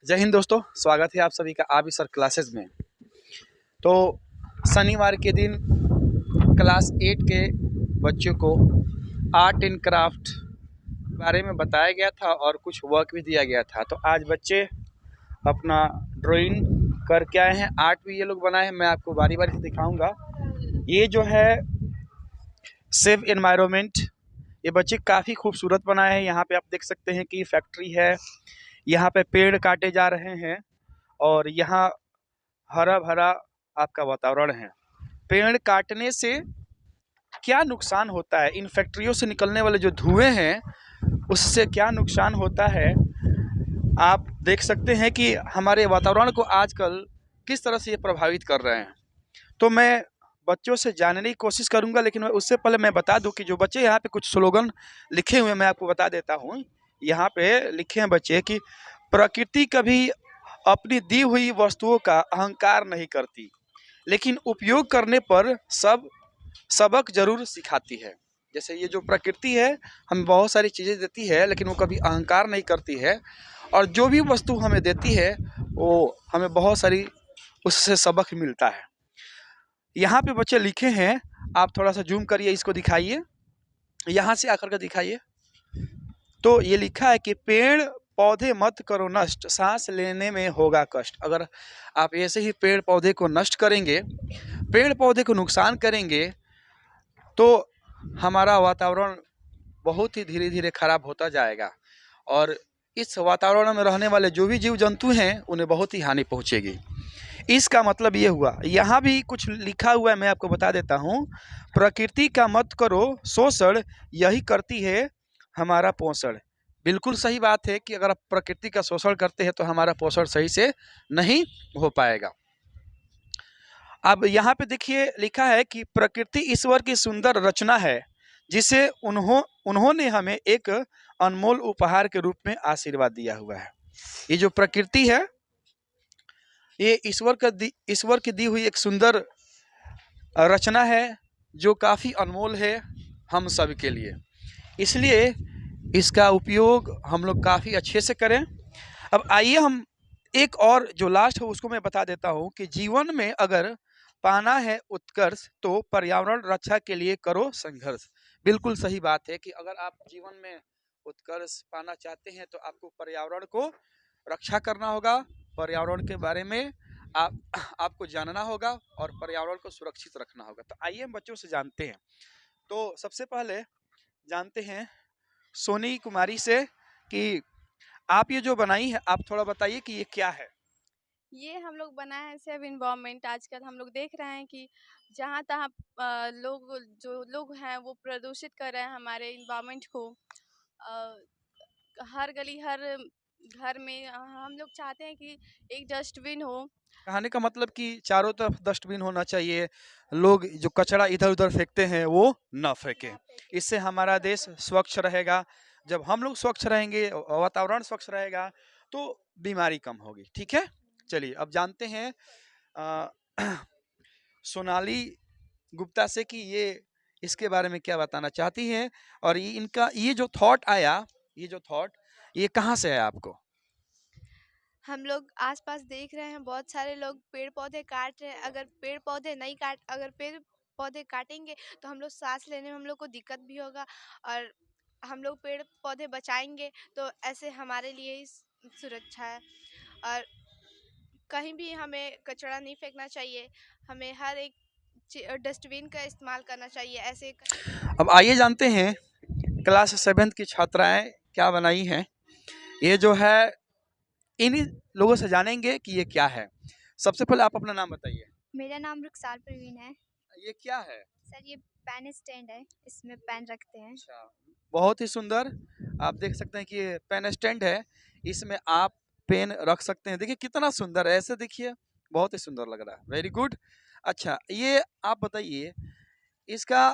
जय हिंद दोस्तों, स्वागत है आप सभी का आप सर क्लासेस में। तो शनिवार के दिन क्लास 8 के बच्चों को आर्ट एंड क्राफ्ट बारे में बताया गया था और कुछ वर्क भी दिया गया था। तो आज बच्चे अपना ड्राइंग करके आए हैं, आर्ट भी ये लोग बनाए हैं। मैं आपको बारी बारी से दिखाऊंगा। ये जो है सेव एनवायरनमेंट, ये बच्चे काफ़ी खूबसूरत बनाए हैं। यहाँ पे आप देख सकते हैं कि फैक्ट्री है, यहाँ पे पेड़ काटे जा रहे हैं और यहाँ हरा भरा आपका वातावरण है। पेड़ काटने से क्या नुकसान होता है, इन फैक्ट्रियों से निकलने वाले जो धुएं हैं उससे क्या नुकसान होता है, आप देख सकते हैं कि हमारे वातावरण को आजकल किस तरह से ये प्रभावित कर रहे हैं। तो मैं बच्चों से जानने की कोशिश करूंगा, लेकिन उससे पहले मैं बता दूं कि जो बच्चे यहाँ पे कुछ स्लोगन लिखे हुए हैं मैं आपको बता देता हूँ। यहाँ पे लिखे हैं बच्चे कि प्रकृति कभी अपनी दी हुई वस्तुओं का अहंकार नहीं करती, लेकिन उपयोग करने पर सबक जरूर सिखाती है। जैसे ये जो प्रकृति है हमें बहुत सारी चीज़ें देती है, लेकिन वो कभी अहंकार नहीं करती है, और जो भी वस्तु हमें देती है वो हमें बहुत सारी उससे सबक मिलता है। यहाँ पे बच्चे लिखे हैं, आप थोड़ा सा जूम करिए, इसको दिखाइए, यहाँ से आकर के दिखाइए। तो ये लिखा है कि पेड़ पौधे मत करो नष्ट, सांस लेने में होगा कष्ट। अगर आप ऐसे ही पेड़ पौधे को नष्ट करेंगे, पेड़ पौधे को नुकसान करेंगे, तो हमारा वातावरण बहुत ही धीरे धीरे खराब होता जाएगा और इस वातावरण में रहने वाले जो भी जीव जंतु हैं उन्हें बहुत ही हानि पहुंचेगी। इसका मतलब ये हुआ, यहाँ भी कुछ लिखा हुआ है, मैं आपको बता देता हूँ। प्रकृति का मत करो शोषण, यही करती है हमारा पोषण। बिल्कुल सही बात है कि अगर आप प्रकृति का शोषण करते हैं तो हमारा पोषण सही से नहीं हो पाएगा। अब यहाँ पे देखिए लिखा है कि प्रकृति ईश्वर की सुंदर रचना है, जिसे उन्होंने हमें एक अनमोल उपहार के रूप में आशीर्वाद दिया हुआ है। ये जो प्रकृति है ये ईश्वर की दी हुई एक सुंदर रचना है जो काफ़ी अनमोल है हम सब के लिए। इसलिए इसका उपयोग हम लोग काफ़ी अच्छे से करें। अब आइए हम एक और जो लास्ट है उसको मैं बता देता हूँ कि जीवन में अगर पाना है उत्कर्ष तो पर्यावरण रक्षा के लिए करो संघर्ष। बिल्कुल सही बात है कि अगर आप जीवन में उत्कर्ष पाना चाहते हैं तो आपको पर्यावरण को रक्षा करना होगा, पर्यावरण के बारे में आपको जानना होगा और पर्यावरण को सुरक्षित रखना होगा। तो आइए हम बच्चों से जानते हैं। तो सबसे पहले जानते हैं सोनी कुमारी से कि आप ये जो बनाई है, आप थोड़ा बताइए कि ये क्या है। ये हम लोग बनाए हैं सेव इन्वायरमेंट। आजकल हम लोग देख रहे हैं कि जहाँ तहाँ लोग हैं वो प्रदूषित कर रहे हैं हमारे इन्वायरमेंट को। अ, हर गली हर घर में हम लोग चाहते हैं कि एक डस्टबिन हो। कहने का मतलब कि चारों तरफ डस्टबिन होना चाहिए, लोग जो कचरा इधर उधर फेंकते हैं वो ना फेंकें। ना फेंके। इससे हमारा देश स्वच्छ रहेगा। जब हम लोग स्वच्छ रहेंगे, वातावरण स्वच्छ रहेगा, तो बीमारी कम होगी। ठीक है, चलिए अब जानते हैं अ, सोनाली गुप्ता से कि ये इसके बारे में क्या बताना चाहती हैं, और ये इनका ये जो थॉट आया, ये जो थॉट ये कहाँ से आया आपको। हम लोग आसपास देख रहे हैं बहुत सारे लोग पेड़ पौधे काट रहे हैं। अगर पेड़ पौधे काटेंगे तो हम लोग सांस लेने में हम लोग को दिक्कत भी होगा। और हम लोग पेड़ पौधे बचाएंगे तो ऐसे हमारे लिए ही सुरक्षा है। और कहीं भी हमें कचरा नहीं फेंकना चाहिए। हमें हर एक डस्टबिन का इस्तेमाल करना चाहिए। ऐसे अब आइए जानते हैं क्लास 7 की छात्राएं क्या बनाई हैं। ये जो है इन्हीं लोगों से जानेंगे कि ये क्या है। सबसे पहले आप अपना नाम बताइए। मेरा नाम रुखसार प्रवीण है। ये क्या है। सर ये पेन स्टैंड है, इसमें पेन रखते हैं। अच्छा, बहुत ही सुंदर। आप देख सकते हैं कि ये पेन स्टैंड है, इसमें आप पेन रख सकते हैं। देखिए कितना सुंदर है, ऐसे देखिए बहुत ही सुंदर लग रहा है। Very good. अच्छा, ये आप बताइए इसका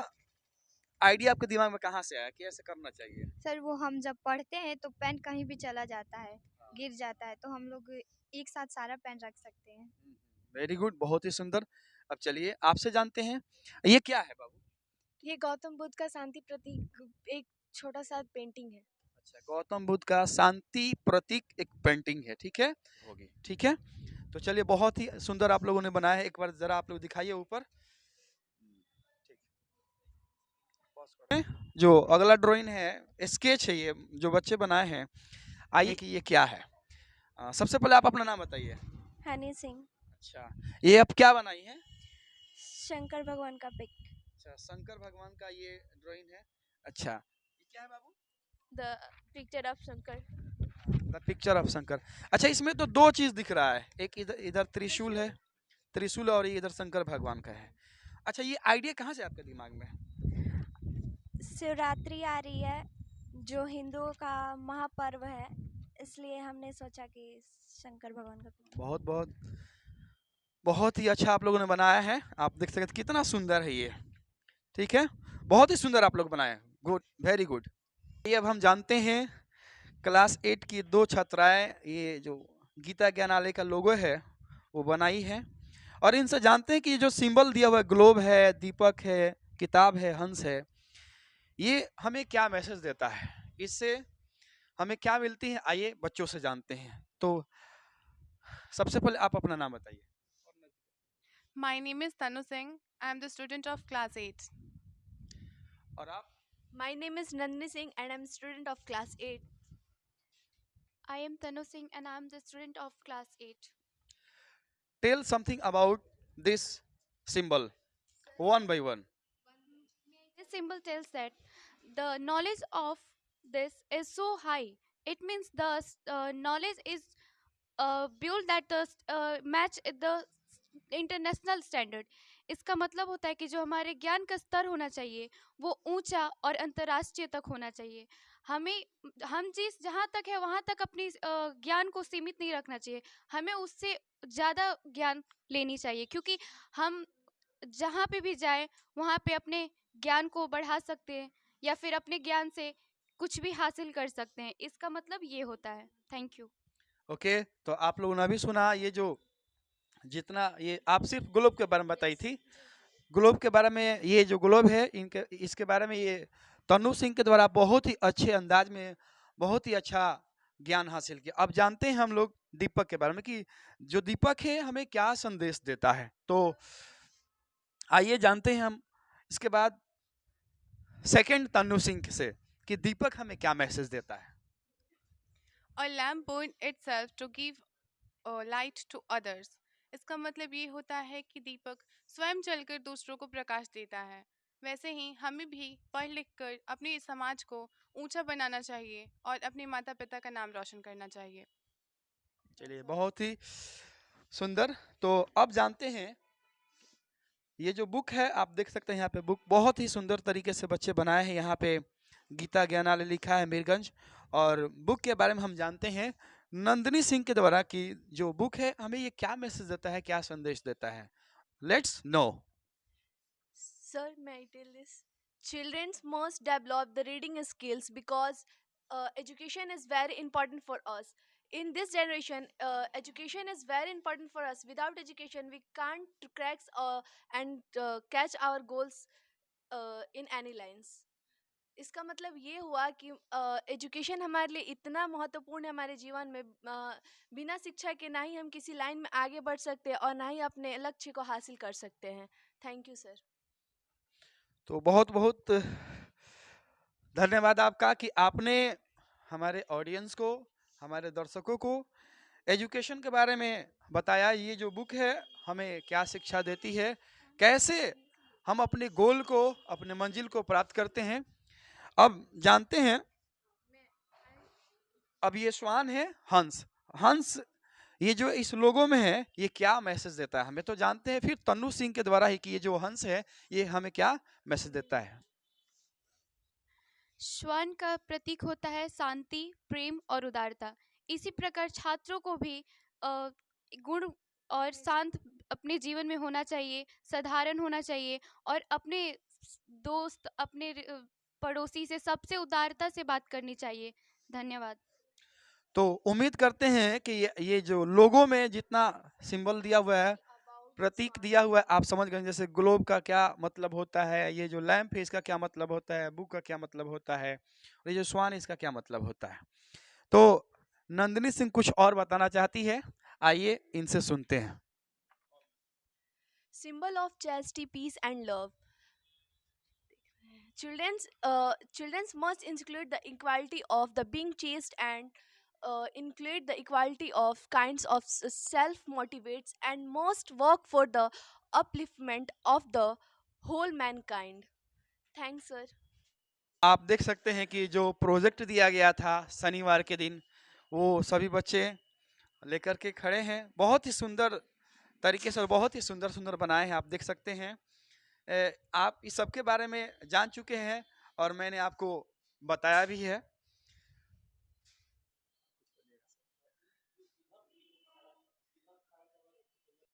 आइडिया आपके दिमाग में कहाँ से आया कि ऐसे करना चाहिए। सर वो हम जब पढ़ते हैं तो पेन कहीं भी चला जाता है, गिर जाता है, तो हम लोग एक साथ सारा पेन रख सकते हैं। वेरी गुड, बहुत ही सुंदर। अब चलिए आपसे जानते हैं, ये क्या है बाबू। ये गौतम बुद्ध का शांति प्रतीक एक छोटा सा पेंटिंग है। अच्छा, गौतम बुद्ध का शांति प्रतीक एक पेंटिंग है, ठीक है, होगी, ठीक है। तो चलिए, बहुत ही सुंदर आप लोगों ने बनाया है। एक बार जरा आप लोग दिखाइए ऊपर। ठीक, पॉज करो। जो अगला ड्राइंग है, स्केच है, ये जो बच्चे बनाए हैं, आइए कि ये क्या है। सबसे पहले आप अपना नाम बताइए। हनी सिंह। अच्छा, ये आप क्या बनाई है? शंकर भगवान का पिक। अच्छा, शंकर भगवान का ये ड्राइंग है। अच्छा, ये क्या है बाबू? The picture of Shankar. The picture of Shankar. अच्छा, इसमें तो दो चीज दिख रहा है, एक इधर इधर त्रिशूल है, त्रिशूल, और ये इधर शंकर भगवान का है। अच्छा, ये आइडिया कहाँ से आपके दिमाग में? शिवरात्रि आ रही है, जो हिंदुओं का महापर्व है, इसलिए हमने सोचा कि शंकर भगवान का पिक। बहुत बहुत बहुत ही अच्छा आप लोगों ने बनाया है। आप देख सकते हैं कितना सुंदर है ये, ठीक है, बहुत ही सुंदर आप लोग बनाए। Good, very good. ये अब हम जानते हैं क्लास 8 की दो छात्राएं, ये जो गीता ज्ञानालय का लोगो है वो बनाई है। और इनसे जानते हैं कि ये जो सिंबल दिया हुआ है, ग्लोब है, दीपक है, किताब है, हंस है, ये हमें क्या मैसेज देता है, इससे हमें क्या मिलती है, आइए बच्चों से जानते हैं। तो सबसे पहले आप अपना नाम बताइए। My name is Tanu Singh. I am the student of class 8. और आप? My name is Nandini Singh and I'm student of class 8. I am Tanu Singh and I am the student of class 8. Tell something about this symbol one by one. This symbol tells that the knowledge of this is so high. It means the knowledge is build that match the international standard. इसका मतलब होता है कि जो हमारे ज्ञान का स्तर होना चाहिए वो ऊंचा और अंतर्राष्ट्रीय तक होना चाहिए। हमें हम जिस जहाँ तक है वहाँ तक अपनी ज्ञान को सीमित नहीं रखना चाहिए, हमें उससे ज़्यादा ज्ञान लेनी चाहिए, क्योंकि हम जहाँ पे भी जाएं वहाँ पे अपने ज्ञान को बढ़ा सकते हैं या फिर अपने ज्ञान से कुछ भी हासिल कर सकते हैं। इसका मतलब ये होता है। Thank you. ओके, तो आप लोगों ने अभी सुना ये जो जितना ये आप सिर्फ ग्लोब के बारे में बताई थी, ग्लोब के बारे में, ये जो ग्लोब है इनके इसके बारे में ये तनु सिंह के द्वारा बहुत ही अच्छे अंदाज में बहुत ही अच्छा ज्ञान हासिल किया। अब जानते हैं हम लोग दीपक के बारे में कि जो दीपक है हमें क्या संदेश देता है। तो आइए जानते हैं हम इसके बाद सेकंड तनु सिंह से कि दीपक हमें क्या मैसेज देता है। A lamp burn itself to give light to others. इसका मतलब ये होता है कि दीपक स्वयं जलकर दूसरों को प्रकाश देता है। वैसे ही हमें भी पढ़ लिख कर अपने समाज को ऊंचा बनाना चाहिए और अपने माता पिता का नाम रोशन करना चाहिए। चलिए, बहुत ही सुंदर। तो अब जानते हैं ये जो बुक है, आप देख सकते हैं यहाँ पे बुक बहुत ही सुंदर तरीके से बच्चे बनाए हैं। यहाँ पे गीता ज्ञानालय लिखा है मीरगंज, और बुक के बारे में हम जानते हैं नंदिनी सिंह के द्वारा कि जो बुक है हमें ये क्या मैसेज देता है, क्या संदेश देता है। Let's no. Sir, may I tell this? Children must develop the reading skills because education is very important for us. In this generation, education is very important for us. Without education, we can't crack and catch our goals in any lines. इसका मतलब ये हुआ कि education हमारे लिए इतना महत्वपूर्ण है हमारे जीवन में। बिना शिक्षा के ना ही हम किसी लाइन में आगे बढ़ सकते हैं और ना ही अपने लक्ष्य को हासिल कर सकते हैं। Thank you sir. तो बहुत बहुत धन्यवाद आपका कि आपने हमारे ऑडियंस को, हमारे दर्शकों को एजुकेशन के बारे में बताया। ये जो बुक है हमें क्या शिक्षा देती है, कैसे हम अपने गोल को, अपने मंजिल को प्राप्त करते हैं। अब जानते हैं, अब ये श्वान है हंस। हंस ये जो इस लोगों में है ये क्या मैसेज देता है हमें, तो जानते हैं फिर तन्नू सिंह के द्वारा ही कि ये जो हंस है ये हमें क्या मैसेज देता है। श्वान का प्रतीक होता है शांति, प्रेम और उदारता। इसी प्रकार छात्रों को भी गुण और शांत अपने जीवन में होना चाहिए, साधारण होना चाहिए और अपने दोस्त, अपने पड़ोसी से सबसे उदारता से बात करनी चाहिए। धन्यवाद। तो उम्मीद करते हैं कि ये जो लोगों में जितना सिंबल दिया हुआ है प्रतीक दिया हुआ है, आप समझ गए। जैसे ग्लोब का क्या मतलब होता है, ये जो लैंप है इसका क्या मतलब होता है, बुक का क्या मतलब होता है, और ये जो स्वान है इसका क्या मतलब होता है। तो नंदिनी सिंह कुछ और बताना चाहती है, आइए इनसे सुनते हैं। Symbol of chastity, peace, and love. Children's must include the equality of the being chaste and include the equality of kinds of self motivates and must work for the upliftment of the whole mankind. Thanks, sir. आप देख सकते हैं कि जो project दिया गया था शनिवार के दिन, वो सभी बच्चे लेकर के खड़े हैं। बहुत ही सुंदर तरीके से और बहुत ही सुंदर सुंदर बनाए हैं, आप देख सकते हैं। आप इस सब के बारे में जान चुके हैं और मैंने आपको बताया भी है।